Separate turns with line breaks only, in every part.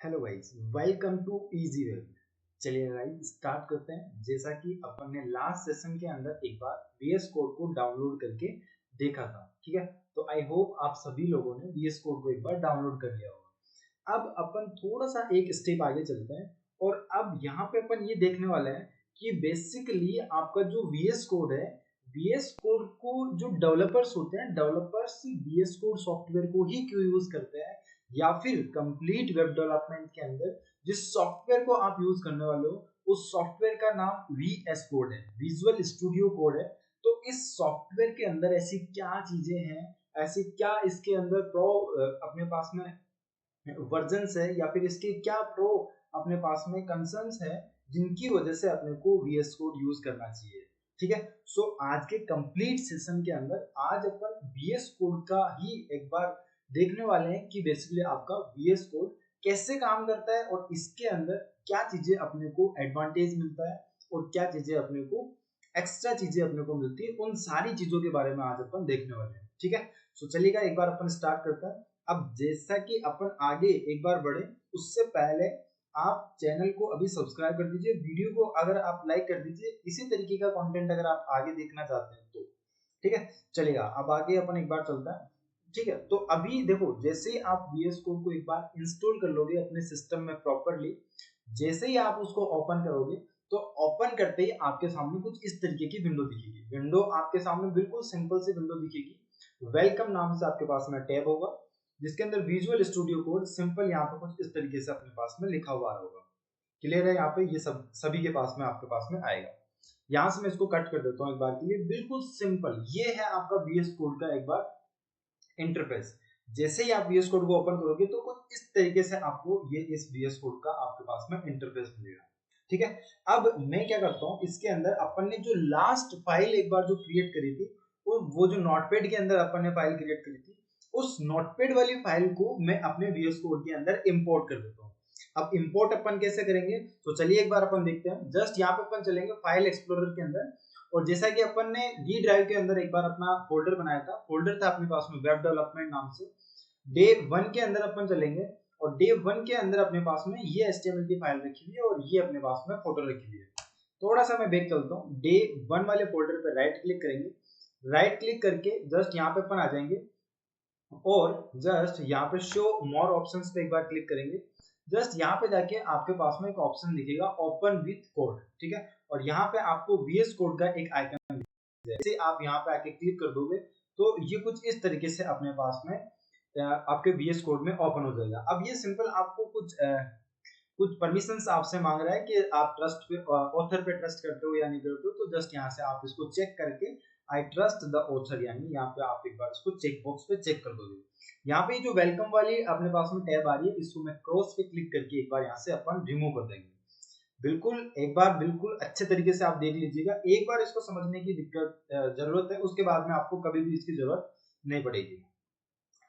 Hello guys, welcome to Easy Web. चलिए guys start करते हैं। जैसा कि अपन ने लास्ट सेशन के अंदर एक बार VS कोड को डाउनलोड करके देखा था, ठीक है। तो आई होप आप सभी लोगों ने VS कोड को एक बार डाउनलोड कर लिया होगा। अब अपन थोड़ा सा एक स्टेप आगे चलते हैं और अब यहाँ पे अपन ये देखने वाले हैं कि बेसिकली आपका जो VS कोड है, VS कोड को जो डेवलपर्स होते हैं, डेवलपर्स VS कोड सॉफ्टवेयर को ही क्यों यूज करते हैं, या फिर कंप्लीट वेब डेवलपमेंट के अंदर जिस सॉफ्टवेयर को आप यूज करने वाले हो उस सॉफ्टवेयर का नाम VS कोड है, विजुअल स्टूडियो कोड है। तो इस सॉफ्टवेयर के अंदर ऐसी क्या चीजें हैं, ऐसी क्या इसके अंदर प्रो अपने पास में वर्जन्स है, या फिर इसके क्या प्रो अपने पास में कंसर्न्स है जिनकी वजह से अपने को VS कोड यूज करना चाहिए, ठीक है। सो आज के कंप्लीट सेशन के अंदर आज अपन VS कोड का ही एक बार देखने वाले हैं कि बेसिकली आपका VS कोड कैसे काम करता है और इसके अंदर क्या चीजें अपने को एडवांटेज मिलता है और क्या चीजें अपने को एक्स्ट्रा चीजें अपने को मिलती है। उन सारी चीजों के बारे में आज अपन देखने वाले हैं, ठीक है। सो चलिएगा एक बार अपन स्टार्ट करते हैं। अब जैसा कि अपन आगे एक बार बढ़े उससे पहले आप चैनल को अभी सब्सक्राइब कर दीजिए, वीडियो को अगर आप लाइक कर दीजिए। इसी तरीके का कंटेंट अगर आप आगे देखना चाहते हैं तो ठीक है। चलेगा अब आगे अपन एक बार चलता है, ठीक है। तो अभी देखो, जैसे ही आप VS कोड को एक बार इंस्टॉल कर लोगे अपने सिस्टम में प्रॉपरली, जैसे ही आप उसको ओपन करोगे तो ओपन करते ही आपके सामने कुछ इस तरीके की विंडो दिखेगी। विंडो आपके सामने बिल्कुल सिंपल सी विंडो दिखेगी। वेलकम नाम से आपके पास में टैब होगा जिसके अंदर विजुअल स्टूडियो कोड सिंपल यहाँ पे कुछ इस तरीके से अपने पास में लिखा हुआ होगा। क्लियर है? यहाँ पे ये सब सभी के पास में आपके पास में आएगा। यहाँ से मैं इसको कट कर देता हूँ एक बार के लिए। बिल्कुल सिंपल ये है आपका VS कोड का एक बार इंटरफेस। जैसे ही आप VS कोड को ओपन करोगे तो कुछ इस तरीके से आपको ये इस VS कोड का आपके पास में इंटरफेस मिलेगा, ठीक है। अब मैं क्या करता हूँ, इसके अंदर अपन ने जो लास्ट फाइल एक बार जो क्रिएट करी थी, वो जो नोटपैड के अंदर अपन ने फाइल क्रिएट करी थी, उस नोटपैड वाली फाइल को मैं अपने VS कोड के अंदर इंपोर्ट कर देता हूँ। अब इंपोर्ट अपन कैसे करेंगे, तो चलिए एक बार अपन देखते हैं। जस्ट यहाँ पे अपन चलेंगे फाइल एक्सप्लोरर के अंदर, और जैसा कि अपन ने डी ड्राइव के अंदर एक बार अपना फोल्डर बनाया था, फोल्डर था अपने पास में वेब डेवलपमेंट नाम से। डे 1 के अंदर अपन चलेंगे और डे 1 के अंदर अपने पास में ये HTML की फाइल रखी हुई है और ये अपने पास में फोटो रखी हुई है। थोड़ा सा मैं बैक चलता हूँ। डे 1 वाले फोल्डर पे राइट क्लिक करेंगे, राइट क्लिक करके जस्ट यहाँ पे अपन आ जाएंगे और जस्ट यहाँ पे शो मोर ऑप्शंस पे एक बार क्लिक करेंगे। जस्ट यहाँ पे जाके आपके पास में एक ऑप्शन दिखेगा ओपन विथ कोड, ठीक है। और यहाँ पे आपको VS कोड का एक आइकन दिखेगा। जैसे आप यहाँ पे आके क्लिक कर दोगे तो ये कुछ इस तरीके से अपने पास में आपके VS कोड में ओपन हो जाएगा। अब ये सिंपल आपको कुछ परमिशंस आपसे मांग रहा है कि आप ट्रस्ट पे ऑथर पे ट्रस्ट करते हो या नहीं करते हो। तो जस्ट यहाँ से आप इसको चेक करके आई ट्रस्ट द ऑथर, यानी यहाँ पे आप एक बार इसको चेक बॉक्स पे चेक कर दोगे। यहाँ पे जो वेलकम वाली अपने पास में टैब आ रही है, इसको मैं क्रॉस पे क्लिक करके एक बार यहाँ से अपन रिमूव कर देंगे। बिल्कुल एक बार बिल्कुल अच्छे तरीके से आप देख लीजिएगा। एक बार इसको समझने की दिक्कत जरूरत है, उसके बाद में आपको कभी भी इसकी जरूरत नहीं पड़ेगी,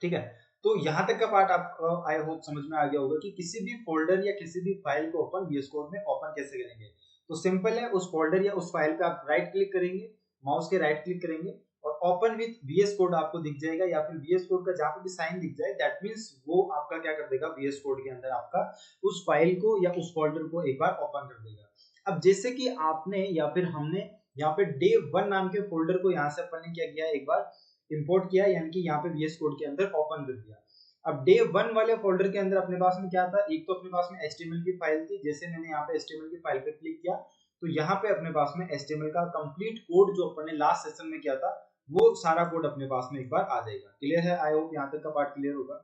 ठीक है। तो यहाँ तक का पार्ट आपको आई होप समझ में आ गया होगा कि किसी भी फोल्डर या किसी भी फाइल को अपन VS कोड में ओपन कैसे करेंगे। तो सिंपल है, उस फोल्डर या उस फाइल पे आप राइट क्लिक करेंगे, माउस के राइट क्लिक करेंगे और ओपन विथ VS कोड आपको दिख जाएगा, या फिर VS कोड का जहां पे भी साइन दिख जाए दैट मींस वो आपका क्या कर देगा, VS कोड के अंदर आपका उस फाइल को या उस फोल्डर को एक बार ओपन कर देगा। अब जैसे कि आपने या फिर हमने यहाँ पे डे 1 नाम के फोल्डर को यहाँ से अपन ने क्या किया, एक बार इंपोर्ट किया, यानी कि यहाँ पे VS कोड के अंदर ओपन कर दिया। अब डे 1 वाले फोल्डर के अंदर अपने पास में क्या था, एक तो अपने पास में HTML की फाइल थी। जैसे मैंने यहाँ पे HTML की फाइल पे क्लिक किया तो यहाँ पे अपने पास में HTML का कंप्लीट कोड जो अपन ने लास्ट सेशन में किया था वो सारा कोड अपने पास में एक बार आ जाएगा। क्लियर है? आई होप यहाँ तक का पार्ट क्लियर होगा।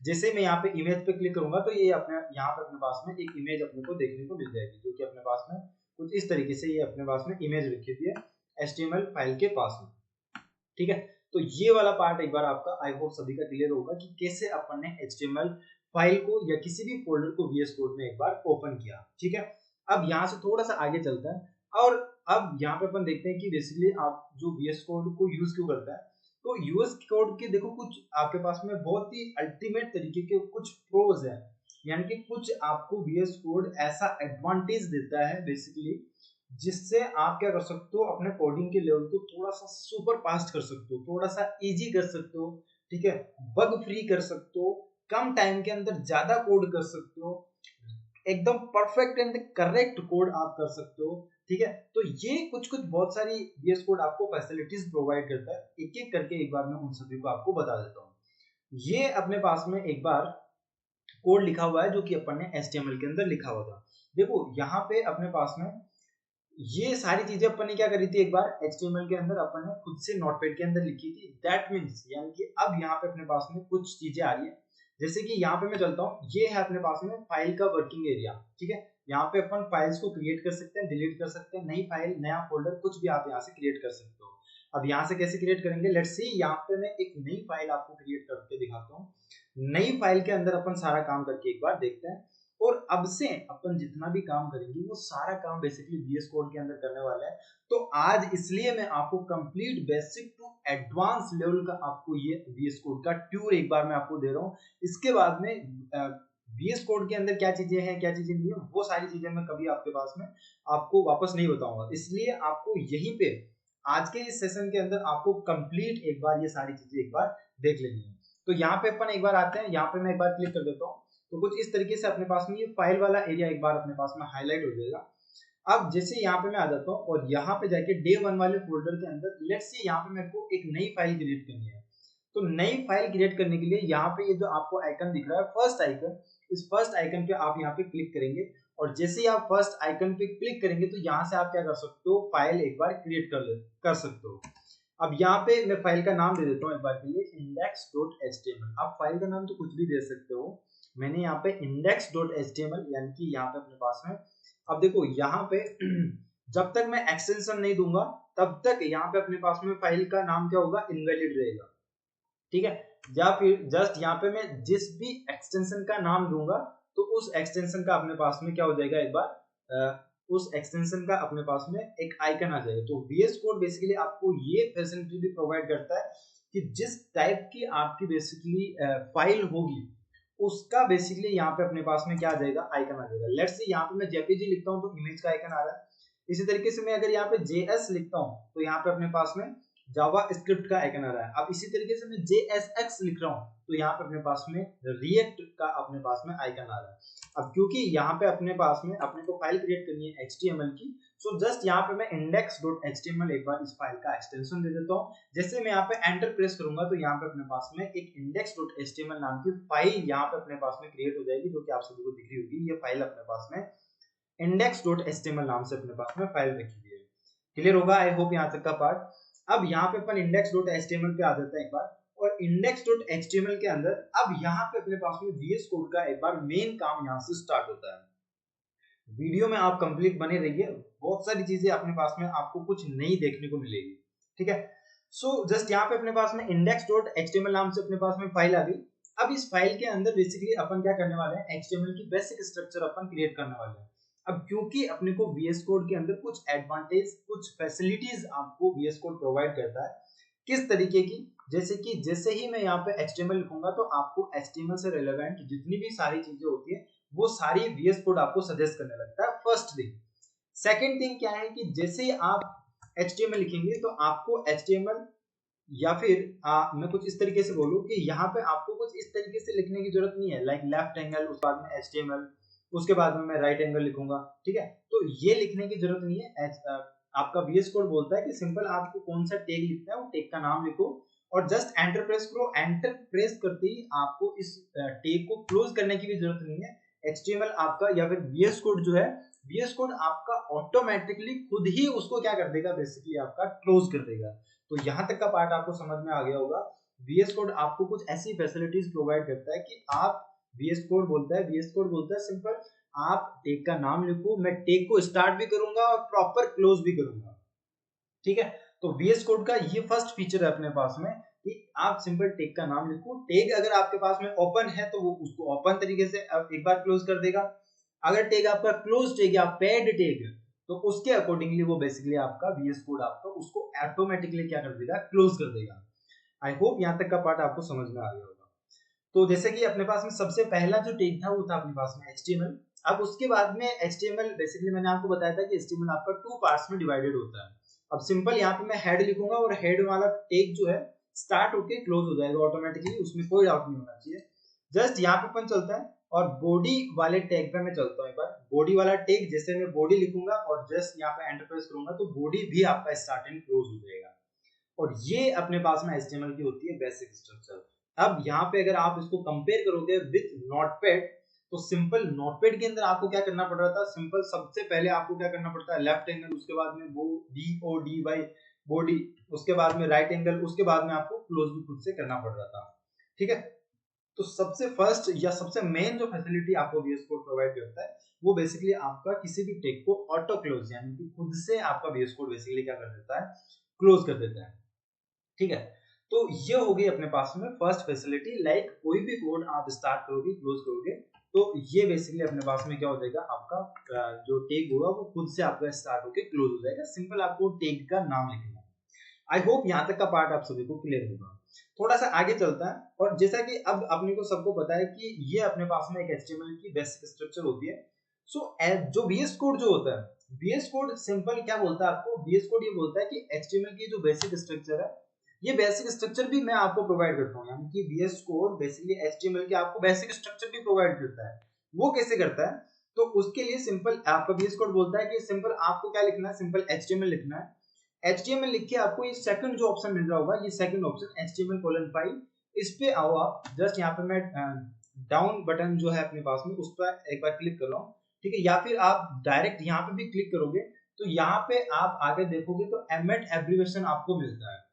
जैसे मैं यहाँ पे इमेज पे क्लिक करूंगा तो ये अपने यहाँ पे अपने पास में एक इमेज अपने को देखने को मिल जाएगी, जो कि अपने पास में कुछ इस तरीके से ये अपने पास में इमेज रखी हुई है HTML फाइल के पास में, ठीक है। तो ये वाला पार्ट एक बार आपका आई होप सभी का क्लियर होगा कि कैसे अपन ने HTML फाइल को या किसी भी फोल्डर को VS कोड में एक बार ओपन किया, ठीक है। अब यहाँ से थोड़ा सा आगे चलता है और अब यहाँ पे अपन देखते हैं कि बेसिकली आप जो VS कोड को यूज क्यों करता है। तो यूएस कोड के देखो कुछ आपके पास में बहुत ही अल्टीमेट तरीके के कुछ प्रोज है, यानी कि कुछ आपको VS कोड ऐसा एडवांटेज देता है बेसिकली, जिससे आप क्या कर सकते हो, अपने कोडिंग के लेवल को थोड़ा सा सुपर फास्ट कर सकते हो, थोड़ा सा इजी कर सकते हो, ठीक है। बग फ्री कर सकते हो, कम टाइम के अंदर ज्यादा कोड कर सकते हो, एकदम परफेक्ट एंड करेक्ट कोड आप कर सकते हो। ठीक है, तो ये कुछ कुछ बहुत सारी VS कोड आपको फैसिलिटीज प्रोवाइड करता है। एक एक करके एक बार मैं उन सभी को आपको बता देता हूँ। ये अपने पास में एक बार कोड लिखा हुआ है जो कि अपन ने HTML के अंदर लिखा हुआ था। देखो यहाँ पे अपने पास में ये सारी चीजें अपन ने क्या करी थी, एक बार HTML के अंदर अपन ने खुद से नोटपैड के अंदर लिखी थी। दैट मीन्स यानी कि अब यहाँ पे अपने पास में कुछ चीजें आ रही है, जैसे कि यहाँ पे मैं चलता हूँ, ये है अपने पास में फाइल का वर्किंग एरिया। ठीक है, यहाँ पे अपन फाइल्स को क्रिएट कर सकते हैं, डिलीट कर सकते हैं, नई फाइल, नया फोल्डर, कुछ भी आप यहाँ से क्रिएट कर सकते हो। अब यहाँ से कैसे क्रिएट करेंगे, लेट्स सी यहाँ पे मैं एक नई फाइल आपको क्रिएट करके दिखाता हूँ। नई फाइल के अंदर अपन सारा काम करके एक बार देखते हैं, और अब से अपन जितना भी काम करेंगे वो सारा काम बेसिकली VS कोड के अंदर करने वाला है। तो आज इसलिए मैं आपको complete basic to advance level का आपको ये VS कोड का टूर एक बार मैं आपको दे रहा हूँ। इसके बाद में VS कोड के अंदर क्या चीजें हैं, क्या चीजें नहीं है, वो सारी चीजें मैं कभी आपके पास में आपको वापस नहीं बताऊंगा। इसलिए आपको यहीं पे आज के इस सेशन के अंदर आपको कंप्लीट एक बार ये सारी चीजें एक बार देख लेनी है। तो यहाँ पे अपन एक बार आते हैं, यहाँ पे मैं एक बार क्लिक कर देता हूँ, तो कुछ इस तरीके से अपने पास में ये फाइल वाला एरिया एक बार अपने पास में हाईलाइट हो जाएगा। अब जैसे यहाँ पे मैं आ जाता हूँ और यहाँ पे जाके डे 1 वाले फोल्डर के अंदर लेट्स से यहाँ पे मेरे को एक नई फाइल क्रिएट करनी है। तो नई फाइल क्रिएट करने के लिए यहाँ पे ये जो आपको आइकन दिख रहा है फर्स्ट आइकन, इस फर्स्ट आइकन पे आप यहाँ पे क्लिक करेंगे, और जैसे ही आप फर्स्ट आइकन पे क्लिक करेंगे तो यहाँ से आप क्या कर सकते हो, फाइल एक बार क्रिएट कर सकते हो। अब यहाँ पे मैं फाइल का नाम दे देता हूँ एक बार के लिए, index.html। आप फाइल का नाम तो कुछ भी दे सकते हो, मैंने यहाँ पे index.html यानी कि यहाँ पे अपने पास में, अब देखो यहाँ पे जब तक मैं एक्सटेंशन नहीं दूंगा तब तक यहाँ पे अपने पास में फाइल का नाम क्या होगा, इनवैलिड रहेगा। ठीक है, या फिर जस्ट यहाँ पे मैं जिस भी एक्सटेंशन का नाम दूंगा तो उस एक्सटेंशन का अपने पास में क्या हो जाएगा, एक बार उस एक्सटेंशन का अपने पास में एक आइकन आ जाएगा। तो VS कोड बेसिकली आपको ये फैसिलिटी भी प्रोवाइड करता है कि जिस टाइप की आपकी बेसिकली फाइल होगी उसका बेसिकली यहाँ पे अपने पास में क्या आ जाएगा, आइकन आ जाएगा। लेट्स से यहाँ पे मैं JPG लिखता हूँ तो इमेज का आइकन आ रहा है। इसी तरीके से मैं अगर यहाँ पे JS लिखता हूँ तो यहाँ पे अपने पास में जावा स्क्रिप्ट का आइकन आ रहा है। अब इसी तरीके से मैं JSX लिख रहा हूँ तो यहाँ पे अपने पास में रिएक्ट का अपने पास में आइकन आ रहा है। अब क्योंकि यहाँ पे अपने पास में अपने को फाइल क्रिएट करनी है HTML की, सो जस्ट यहाँ पे मैं index.html एक बार इस फाइल का एक्सटेंशन दे देता हूँ। जैसे मैं यहाँ पे एंटर प्रेस करूंगा तो यहाँ पे अपने पास में एक index.html नाम की फाइल यहाँ पे अपने पास में क्रिएट हो जाएगी, जो कि आप सभी को दिख रही होगी। ये फाइल अपने पास में index.html नाम से अपने पास में फाइल रखी हुई है। क्लियर होगा, आई होप यहाँ तक का पार्ट। अब यहाँ पे अपन index.html पे आ जाते हैं एक बार, और index.html के अंदर अब यहाँ पे अपने पास में VS कोड का एक बार मेन काम यहाँ से स्टार्ट होता है। वीडियो में आप कंप्लीट बने रहिए, बहुत सारी चीजें अपने पास में आपको कुछ नई देखने को मिलेगी। ठीक है, सो जस्ट यहाँ पे अपने पास में index.html नाम से अपने पास में फाइल आ गई। अब इस फाइल के अंदर बेसिकली अपन क्या करने वाले हैं, HTML की बेसिक स्ट्रक्चर अपन क्रिएट करने वाले हैं। अब क्योंकि अपने को VS कोड के अंदर कुछ एडवांटेज, कुछ फैसिलिटीज आपको VS कोड प्रोवाइड करता है। किस तरीके की, जैसे कि जैसे ही मैं यहाँ पे HTML लिखूंगा तो आपको HTML से रिलेवेंट जितनी भी सारी चीजें होती है वो सारी VS कोड आपको सजेस्ट करने लगता है, फर्स्ट थिंग। सेकंड थिंग क्या है कि जैसे ही आप HTML लिखेंगे तो आपको HTML या फिर मैं कुछ इस तरीके से बोलूं कि यहाँ पे आपको कुछ इस तरीके से लिखने की जरूरत नहीं है, लाइक लेफ्ट एंगल, उसके बाद में HTML, उसके बाद में मैं राइट एंगल लिखूंगा। ठीक है, तो ये लिखने की जरूरत नहीं है। आपका VS कोड बोलता है कि सिंपल आपको कौन सा टैग लिखना है वो टैग का नाम लिखो और जस्ट एंटर प्रेस करो। एंटर प्रेस करते ही आपको इस टैग को क्लोज करने की भी जरूरत नहीं है। HTML आपका या फिर VS कोड जो है, VS कोड आपका ऑटोमेटिकली खुद ही उसको क्या कर देगा, बेसिकली आपका क्लोज कर देगा। तो यहाँ तक का पार्ट आपको समझ में आ गया होगा। VS कोड आपको कुछ ऐसी फैसिलिटीज प्रोवाइड करता है कि आप VS कोड बोलता है सिंपल आप टैग का नाम लिखो, मैं टैग को स्टार्ट भी करूंगा और प्रॉपर क्लोज भी करूंगा। ठीक है, तो VS कोड का ये फर्स्ट फीचर है अपने पास में कि आप सिंपल टैग का नाम लिखो। टैग अगर आपके पास में ओपन है तो वो उसको ओपन तरीके से एक बार क्लोज कर देगा। अगर टैग आपका क्लोज टैग या पेड टैग तो उसके अकॉर्डिंगली वो बेसिकली आपका VS कोड आपका उसको ऑटोमेटिकली क्या कर देगा, क्लोज कर देगा। आई होप यहाँ तक का पार्ट आपको समझ में आ गया होगा। तो जैसे कि अपने पास में सबसे पहला जो टैग था वो था अपने पास में HTML। अब उसके बाद में HTML बेसिकली मैंने आपको बताया था कि HTML आपका 2 पार्ट्स में डिवाइडेड होता है। अब सिंपल यहाँ पे मैं हेड लिखूंगा और हेड वाला टैग जो है स्टार्ट होके क्लोज हो जाएगा ऑटोमेटिकली, उसमें कोई डाउट नहीं होना चाहिए। जस्ट यहाँ पे अपन चलता है और बॉडी वाले टैग पे मैं चलता हूँ एक बार। बॉडी वाला टैग जैसे मैं बॉडी लिखूंगा और जस्ट यहाँ पे एंटर प्रेस करूंगा तो बॉडी भी आपका स्टार्ट एंड क्लोज हो जाएगा। और ये अपने पास में HTML की होती है बेसिक स्ट्रक्चर। अब यहाँ पे अगर आप इसको कंपेयर करोगे विद नोटपैड, तो सिंपल नोटपैड के अंदर आपको क्या करना पड़ रहा था, सिंपल सबसे पहले आपको क्या करना पड़ता है, लेफ्ट एंगल, उसके बाद में BODY बॉडी, उसके बाद में राइट एंगल, उसके बाद में आपको क्लोज भी खुद से करना पड़ रहा था। ठीक है, तो सबसे फर्स्ट या सबसे मेन जो फैसिलिटी आपको VS कोड प्रोवाइड करता है वो बेसिकली आपका किसी भी टेक को ऑटो क्लोज, यानी कि खुद से आपका VS कोड बेसिकली क्या कर देता है, क्लोज कर देता है। ठीक है, तो ये हो गई अपने पास में फर्स्ट फैसिलिटी। लाइक कोई भी कोड आप स्टार्ट करोगे क्लोज करोगे तो ये बेसिकली अपने पास में क्या हो जाएगा, आपका जो टेग होगा वो खुद से आपका स्टार्ट होकर क्लोज हो जाएगा। सिंपल आपको टेग का नाम लिखना है। आई होप यहाँ तक का पार्ट आप सभी को क्लियर होगा। थोड़ा सा आगे चलता है, और जैसा कि अब अपने को सबको पता है कि ये अपने पास में एक HTML की बेसिक स्ट्रक्चर होती है। सो जो VS कोड जो होता है, VS कोड सिंपल क्या बोलता है आपको, VS कोड ये बोलता है कि HTML की जो बेसिक स्ट्रक्चर है, ये बेसिक स्ट्रक्चर भी मैं आपको प्रोवाइड करता हूँ। यानी कि VS कोड बेसिकली HTML के आपको बेसिक स्ट्रक्चर भी प्रोवाइड करता है। वो कैसे करता है, तो उसके लिए सिंपल आपका VS कोड बोलता है कि सिंपल आपको क्या लिखना है, सिंपल HTML लिखना है। HTML लिख के आपको ये सेकंड जो ऑप्शन मिल रहा होगा, ये सेकंड ऑप्शन HTML:5, इस पे आओ आप। जस्ट यहाँ पे मैं डाउन बटन जो है अपने पास में उस पर एक बार क्लिक कर रहा हूँ। ठीक है, या फिर आप डायरेक्ट यहाँ पे भी क्लिक करोगे तो यहाँ पे आप आगे देखोगे तो एमएट एब्रिविएशन आपको मिलता है।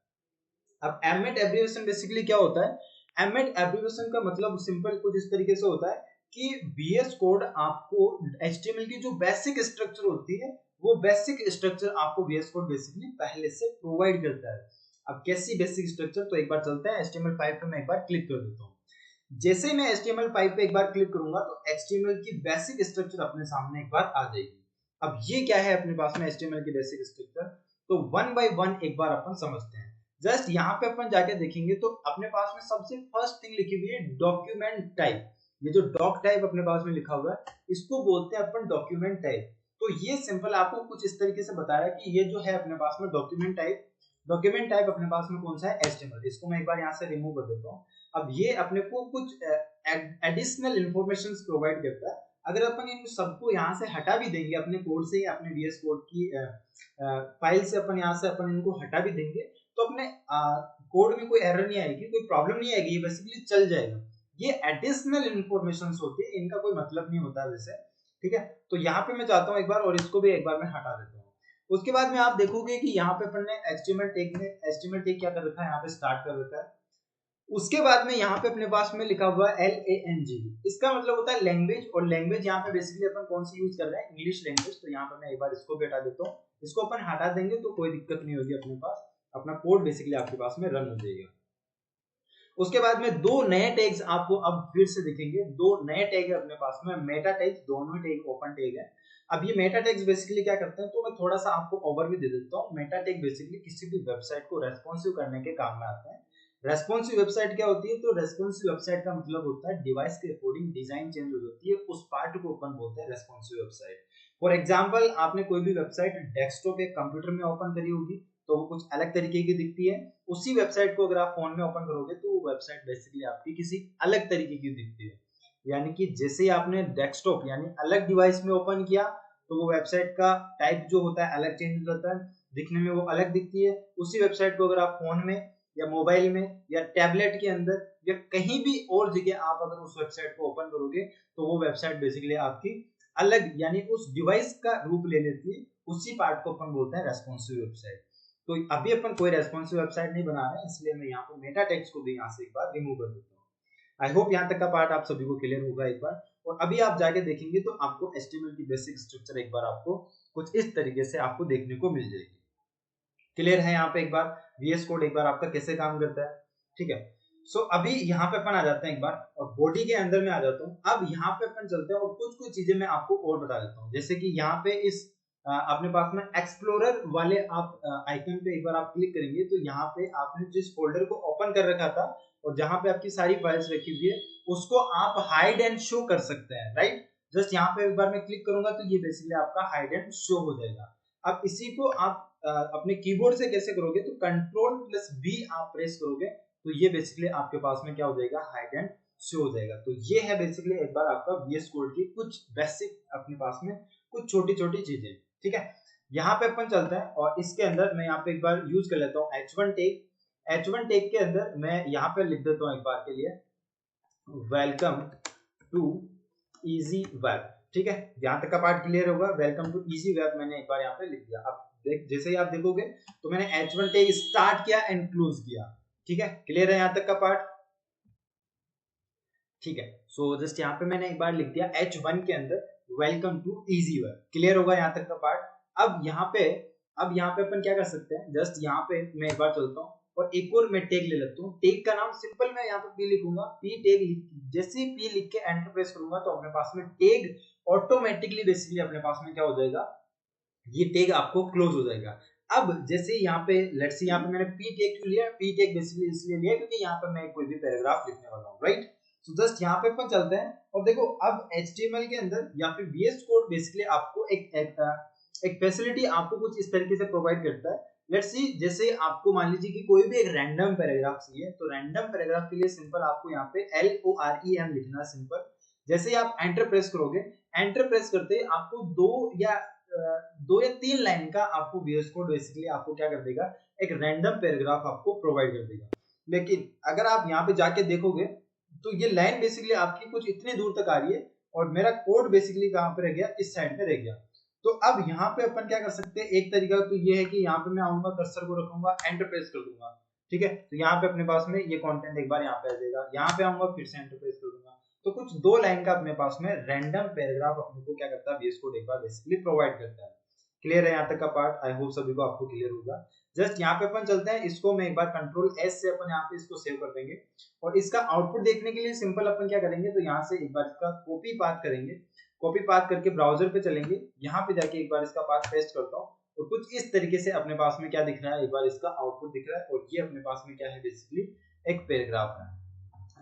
अब एमएट एब्रिविएशन बेसिकली क्या होता है, एमएट एब्रिविएशन का मतलब सिंपल कुछ इस तरीके से होता है कि VS कोड आपको HTML की जो बेसिक स्ट्रक्चर होती है वो बेसिक स्ट्रक्चर आपको VS कोड बेसिकली पहले से प्रोवाइड करता है। अब कैसी बेसिक स्ट्रक्चर, तो एक बार चलते हैं HTML5 पे मैं एक बार क्लिक कर देता हूँ। जैसे ही मैं HTML5 पे एक बार क्लिक करूंगा तो HTML की बेसिक स्ट्रक्चर अपने सामने एक बार आ जाएगी। अब ये क्या है अपने पास में HTML की बेसिक स्ट्रक्चर, तो वन बाय वन एक बार अपन समझते हैं। जस्ट यहाँ पे अपन जाके देखेंगे तो अपने पास में सबसे फर्स्ट थिंग लिखी हुई है डॉक्यूमेंट टाइप। ये जो डॉक टाइप अपने पास में लिखा हुआ है इसको बोलते हैं अपन डॉक्यूमेंट टाइप। तो ये सिंपल आपको कुछ इस तरीके से बता रहा है कि ये जो है अपने पास में डॉक्यूमेंट टाइप, डॉक्यूमेंट टाइप अपने पास में कौन सा है, HTML। इसको मैं एक बार यहाँ से रिमूव कर देता हूँ। अब ये अपने को कुछ एडिशनल इंफॉर्मेशन प्रोवाइड करता है। अगर अपन इन सबको यहाँ से हटा भी देंगे अपने कोड से, अपने VS कोड की फाइल से अपन यहाँ से अपन इनको हटा भी देंगे तो अपने कोड में कोई एरर नहीं आएगी, कोई प्रॉब्लम नहीं आएगी, ये बेसिकली चल जाएगा। ये एडिशनल इंफॉर्मेशन होती है, इनका कोई मतलब नहीं होता वैसे। ठीक है, तो यहाँ पे मैं चाहता हूँ एक बार और इसको भी एक बार मैं हटा देता हूँ। उसके बाद में आप देखोगे कि यहाँ पे अपन ने HTML टैग क्या कर रखा है, यहाँ पे स्टार्ट कर रखा है। उसके बाद में यहाँ पे अपने पास में लिखा हुआ है LANG, इसका मतलब होता है लैंग्वेज। और लैंग्वेज यहाँ पे बेसिकली अपन कौन सी यूज कर रहे हैं, इंग्लिश लैंग्वेज। तो यहाँ पे मैं एक बार इसको भी हटा देता हूँ। इसको अपन हटा देंगे तो कोई दिक्कत नहीं होगी, अपने पास अपना कोड बेसिकली आपके पास में रन हो जाएगा। उसके बाद में दो नए टैग्स आपको अब फिर से दिखेंगे, दो नए टैग है अपने पास में, मेटा टैग्स, दोनों टैग ओपन टैग है। अब ये मेटा टैग्स बेसिकली क्या करते हैं, तो मैं थोड़ा सा आपको ओवरव्यू दे देता हूँ। मेटा टैग बेसिकली किसी भी वेबसाइट को रेस्पॉन्सिव करने के काम में आते हैं। रेस्पॉन्सिव वेबसाइट क्या होती है, तो रेस्पॉन्सिव वेबसाइट का मतलब होता है डिवाइस के अकॉर्डिंग डिजाइन चेंज हो जाती है, उस पार्ट को अपन बोलते हैं रेस्पॉन्सिव वेबसाइट। फॉर एग्जाम्पल आपने कोई भी वेबसाइट डेस्कटॉप या कंप्यूटर में ओपन करी होगी तो वो कुछ अलग तरीके की दिखती है। उसी वेबसाइट को अगर आप फोन में ओपन करोगे तो वो वेबसाइट बेसिकली आपकी किसी अलग तरीके की दिखती है। यानी कि जैसे ही आपने डेस्कटॉप यानी अलग डिवाइस में ओपन किया तो वो वेबसाइट का टाइप जो होता है अलग चेंज हो जाता है, दिखने में वो अलग दिखती है। उसी वेबसाइट को अगर आप फोन में या मोबाइल में या टैबलेट के अंदर या कहीं भी और जगह आप अगर उस वेबसाइट को ओपन करोगे तो वो वेबसाइट बेसिकली आपकी अलग यानी उस डिवाइस का रूप ले लेती है। उसी पार्ट को अपन बोलते हैं रेस्पॉन्सिव वेबसाइट। तो अभी अपन कोई रेस्पॉन्सिव वेबसाइट नहीं बना रहे हैं, इसलिए मैं यहाँ पर मेटा टेक्स्ट को भी यहाँ से एक बार रिमूव कर देता हूँ। आई होप यहाँ तक का पार्ट आप सभी को क्लियर होगा एक बार। और अभी आप जाके देखेंगे तो आपको HTML की बेसिक स्ट्रक्चर एक बार आपको कुछ इस तरीके से आपको देखने को मिल जाएगी। क्लियर है यहाँ पे एक बार VS कोड एक बार आपका कैसे काम करता है। ठीक है, सो अभी यहाँ पे अपन आ जाते हैं एक बार और बॉडी के अंदर में आ जाता हूँ। अब यहाँ पे अपन चलते हैं और कुछ चीजें मैं आपको और बता देता हूँ। जैसे कि यहाँ पे इस अपने पास में एक्सप्लोरर वाले आप आइकन पे एक बार आप क्लिक करेंगे तो यहाँ पे आपने जिस फोल्डर को ओपन कर रखा था और जहाँ पे आपकी सारी फाइल्स रखी हुई है उसको आप हाइड एंड शो कर सकते हैं, राइट। जस्ट यहाँ पे एक बार मैं क्लिक करूंगा तो ये बेसिकली आपका हाइड एंड शो हो जाएगा। अब इसी को आप अपने कीबोर्ड से कैसे करोगे, तो Ctrl+V आप प्रेस करोगे तो ये बेसिकली आपके पास में क्या हो जाएगा, हाइड एंड शो हो जाएगा। तो ये है बेसिकली एक बार आपका VS कोड की कुछ बेसिक अपने पास में कुछ छोटी छोटी चीजें, ठीक है। यहाँ पे अपन चलते हैं और इसके अंदर मैं यहाँ पे एक बार यूज कर लेता हूँ H1 टैग। H1 टैग के अंदर मैं यहाँ पे लिख देता हूँ एक बार के लिए वेलकम टू इजी वेब, ठीक है। यहाँ तक का पार्ट क्लियर होगा। वेलकम टू इजी वेब मैंने एक बार यहाँ पे लिख दिया। अब जैसे ही आप देखोगे तो मैंने H1 टैग स्टार्ट किया एंड क्लोज किया, ठीक है। क्लियर है यहाँ तक का पार्ट, ठीक है। सो जस्ट यहाँ पे मैंने एक बार लिख दिया H1 के अंदर welcome to Easy Web, clear होगा यहाँ तक का पार्ट। अब यहाँ पे अपन क्या कर सकते हैं, जस्ट यहाँ पे मैं एक बार चलता हूँ और एक और मैं टैग ले लेता हूँ। टैग का नाम सिंपल मैं यहाँ पे पी लिखूंगा, पी टैग। जैसे ही पी लिख के एंटर प्रेस करूंगा तो अपने पास में टैग ऑटोमेटिकली बेसिकली अपने पास में क्या हो जाएगा, ये टैग आपको क्लोज हो जाएगा। अब जैसे यहाँ पे लेट्स सी यहाँ पे मैंने पी टैग क्यों लिया, पी टैग बेसिकली इसलिए लिया क्योंकि यहाँ पे मैं कोई भी पैराग्राफ लिखने वाला हूँ, राइट। तो जस्ट यहाँ पे अपन चलते हैं और देखो अब HTML के अंदर या फिर VS कोड बेसिकली आपको एक फैसिलिटी आपको कुछ इस तरीके से प्रोवाइड करता है। लेट्स सी जैसे आपको मान लीजिए कि कोई भी एक रैंडम पैराग्राफ चाहिए, तो रैंडम पैराग्राफ के लिए सिंपल आपको यहाँ पे LOREM लिखना है सिंपल। जैसे ही आप एंटर प्रेस करोगे, एंटर प्रेस करते ही आपको दो या 3 लाइन का आपको VS कोड बेसिकली आपको क्या कर देगा, एक रैंडम पैराग्राफ आपको प्रोवाइड कर देगा। लेकिन अगर आप यहाँ पे जाके देखोगे तो ये लाइन बेसिकली आपकी कुछ इतने दूर तक आ रही है और मेरा कोड बेसिकली कहाँ पे रह गया, इस साइड पे रह गया। तो अब यहाँ पे अपन क्या कर सकते हैं, एक तरीका तो ये है कि यहाँ पे मैं आऊंगा, कर्सर को रखूंगा, एंटर प्रेस कर दूंगा, ठीक है। तो यहाँ पे अपने पास में ये कंटेंट एक बार यहाँ पे आ जाएगा, यहाँ पे आऊंगा फिर से एंटर प्रेस कर दूंगा। तो कुछ 2 लाइन का अपने पास में रैंडम पैराग्राफ अपने को क्या करता है, VS कोड एक बार बेसिकली प्रोवाइड करता है। क्लियर है यहाँ तक का पार्ट, आई होप सभी को आपको क्लियर होगा। जस्ट यहाँ पे अपन चलते हैं, इसको मैं एक बार Ctrl+S से अपन यहाँ पे इसको सेव कर देंगे और इसका आउटपुट देखने के लिए सिंपल अपन क्या करेंगे, तो यहाँ से एक बार इसका कॉपी पाथ करेंगे। कॉपी पाथ करके ब्राउजर पे चलेंगे, यहाँ पे जाके एक बार इसका पाथ पेस्ट करता हूँ और कुछ इस तरीके से अपने पास में क्या दिख रहा है, एक बार इसका आउटपुट दिख रहा है और ये अपने पास में क्या है, बेसिकली एक पैराग्राफ है।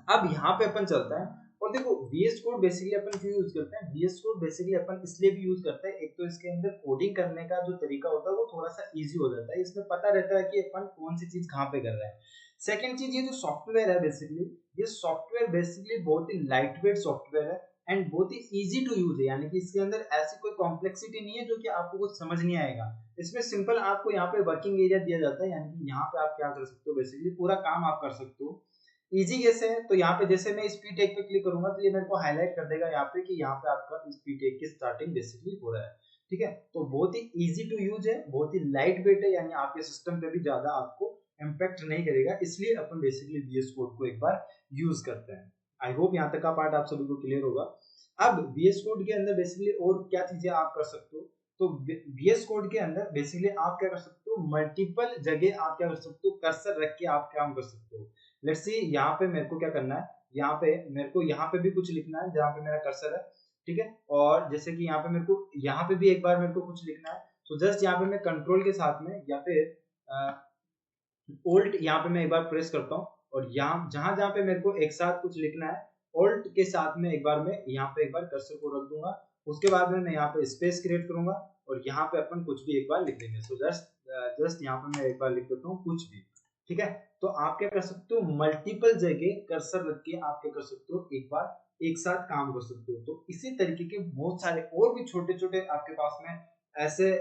अब यहाँ पे अपन चलता है और देखो VS कोड बेसिकली अपन क्यों यूज करते हैं, VS कोड बेसिकली अपन इसलिए भी यूज करते हैं, एक तो इसके अंदर कोडिंग करने का जो तरीका होता है वो थोड़ा सा इजी हो जाता है, इसमें पता रहता है कि अपन कौन सी चीज कहाँ पे कर रहे हैं। सेकंड चीज, ये जो सॉफ्टवेयर है बेसिकली, ये सॉफ्टवेयर बेसिकली बहुत ही लाइट वेट सॉफ्टवेयर है एंड बहुत ही इजी टू यूज है, यानी कि इसके अंदर ऐसी कोई कॉम्प्लेक्सिटी नहीं है जो कि आपको कुछ समझ नहीं आएगा। इसमें सिंपल आपको यहाँ पे वर्किंग एरिया दिया जाता है, यानी कि यहाँ पे आप क्या कर सकते हो, बेसिकली पूरा काम आप कर सकते हो। इजी कैसे है, तो यहाँ पे जैसे मैं इस पी टैग पे क्लिक करूंगा तो ये मेरे को हाईलाइट कर देगा यहाँ पे कि यहाँ पे आपका इस पी टैग की स्टार्टिंग बेसिकली हो रहा है, ठीक है। तो बहुत ही इजी टू यूज है, बहुत ही लाइट वेट है, यानी आपके सिस्टम पे भी ज्यादा आपको इम्पैक्ट नहीं करेगा, इसलिए अपन बेसिकली VS कोड को एक बार यूज करते हैं। आई होप यहाँ तक का पार्ट आप सभी को क्लियर होगा। अब VS कोड के अंदर बेसिकली और क्या चीजें आप कर सकते हो, तो VS कोड के अंदर बेसिकली आप क्या कर सकते हो, मल्टीपल जगह आप क्या कर सकते हो, कर्सर रख के आप काम कर सकते हो। लेट्स सी यहाँ पे मेरे को क्या करना है, यहाँ पे मेरे को यहाँ पे भी कुछ लिखना है जहाँ पे मेरा कर्सर है, ठीक है। और जैसे कि यहाँ पे मेरे को यहाँ पे भी एक बार मेरे को कुछ लिखना है, तो जस्ट यहाँ पे मैं कंट्रोल के साथ में या फिर ओल्ट यहाँ पे मैं एक बार प्रेस करता हूँ और यहाँ जहां जहां पे मेरे को एक साथ कुछ लिखना है, ओल्ट के साथ में एक बार मैं यहाँ पे एक बार कर्सर को रख दूंगा। उसके बाद में मैं यहाँ पे स्पेस क्रिएट करूंगा और यहाँ पे अपन कुछ भी एक बार लिख देंगे। सो जस्ट यहाँ पे मैं एक बार लिख देता हूँ कुछ भी, ठीक है। तो आप क्या कर सकते हो, मल्टीपल जगह कर्सर रख के आप क्या कर सकते हो, एक बार एक साथ काम कर सकते हो। तो इसी तरीके के बहुत सारे और भी छोटे छोटे आपके पास में ऐसे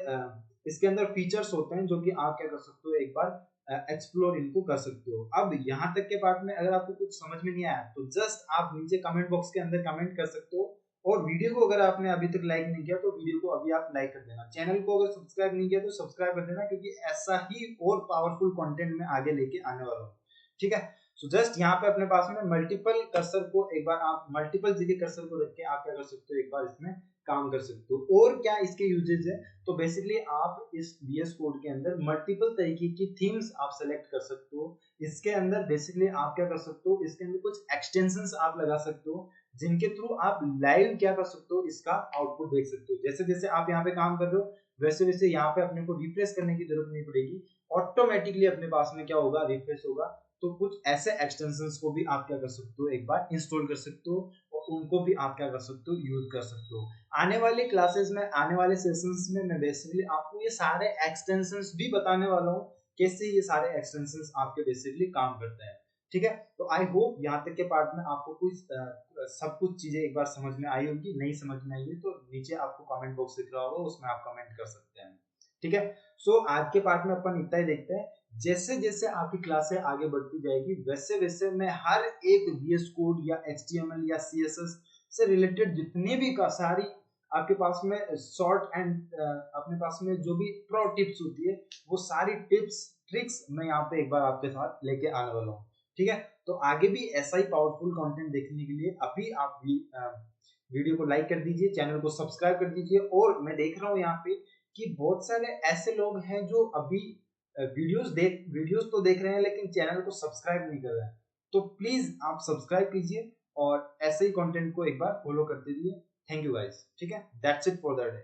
इसके अंदर फीचर्स होते हैं जो कि आप क्या कर सकते हो, एक बार एक्सप्लोर इनको कर सकते हो। अब यहाँ तक के पार्ट में अगर आपको कुछ समझ में नहीं आया तो जस्ट आप नीचे कमेंट बॉक्स के अंदर कमेंट कर सकते हो और वीडियो को अगर आपने अभी तक लाइक नहीं किया तो वीडियो को अभी आप लाइक कर देना। चैनल को अगर सब्सक्राइब नहीं किया तो सब्सक्राइब कर देना, क्योंकि ऐसा ही और पावरफुल कंटेंट में आगे लेके आने वाला हूँ, ठीक है। सो जस्ट यहाँ पे अपने पास में मल्टीपल कर्सर को एक बार आप मल्टीपल जगह कर्सर को रख के आप क्या कर सकते हो, एक बार इसमें काम कर सकते हो। और क्या इसके यूजेज है, तो बेसिकली आप इस VS कोड के अंदर मल्टीपल तरीके की थीम्स आप सेलेक्ट कर सकते हो। इसके अंदर बेसिकली आप क्या कर सकते हो, इसके अंदर कुछ एक्सटेंशंस आप लगा सकते हो जिनके थ्रू आप लाइव क्या कर सकते हो, इसका आउटपुट देख सकते हो। जैसे जैसे आप यहाँ पे काम कर रहे हो वैसे वैसे यहाँ पे अपने को रिफ्रेश करने की जरूरत नहीं पड़ेगी, ऑटोमेटिकली अपने पास में क्या होगा, रिफ्रेश होगा। तो कुछ ऐसे एक्सटेंशंस को भी आप क्या कर सकते हो, एक बार इंस्टॉल कर सकते हो और उनको भी आप क्या कर सकते हो, यूज कर सकते हो। आने वाले क्लासेस में, आने वाले सेशंस में मैं बेसिकली आपको ये सारे एक्सटेंशंस भी बताने वाला हूँ, कैसे ये सारे एक्सटेंशंस आपके बेसिकली काम करते हैं। ठीक है। तो आई होप यहाँ तक के पार्ट में आपको कुछ सब कुछ चीजें एक बार समझ में आई होगी। नहीं समझ में आई है तो नीचे आपको कमेंट बॉक्स दिख रहा होगा, उसमें आप कमेंट कर सकते हैं। ठीक है। सो आज के पार्ट में अपन इतना ही देखते हैं। जैसे जैसे आपकी क्लासें आगे बढ़ती जाएगी वैसे वैसे मैं हर एक VS कोड या HTML या CSS से रिलेटेड जितने भी का सारी आपके पास में शॉर्ट एंड अपने पास में जो भी प्रो टिप्स होती है वो सारी टिप्स ट्रिक्स मैं यहाँ पे एक बार आपके साथ लेके आने वाला हूँ। ठीक है। तो आगे भी ऐसा ही पावरफुल कंटेंट देखने के लिए अभी आप भी वीडियो को लाइक कर दीजिए, चैनल को सब्सक्राइब कर दीजिए। और मैं देख रहा हूँ यहाँ पे कि बहुत सारे ऐसे लोग हैं जो अभी वीडियोस तो देख रहे हैं लेकिन चैनल को सब्सक्राइब नहीं कर रहे हैं। तो प्लीज आप सब्सक्राइब कीजिए और ऐसे ही कंटेंट को एक बार फॉलो करते रहिए। Thank you guys. ठीक है, that's it for the day.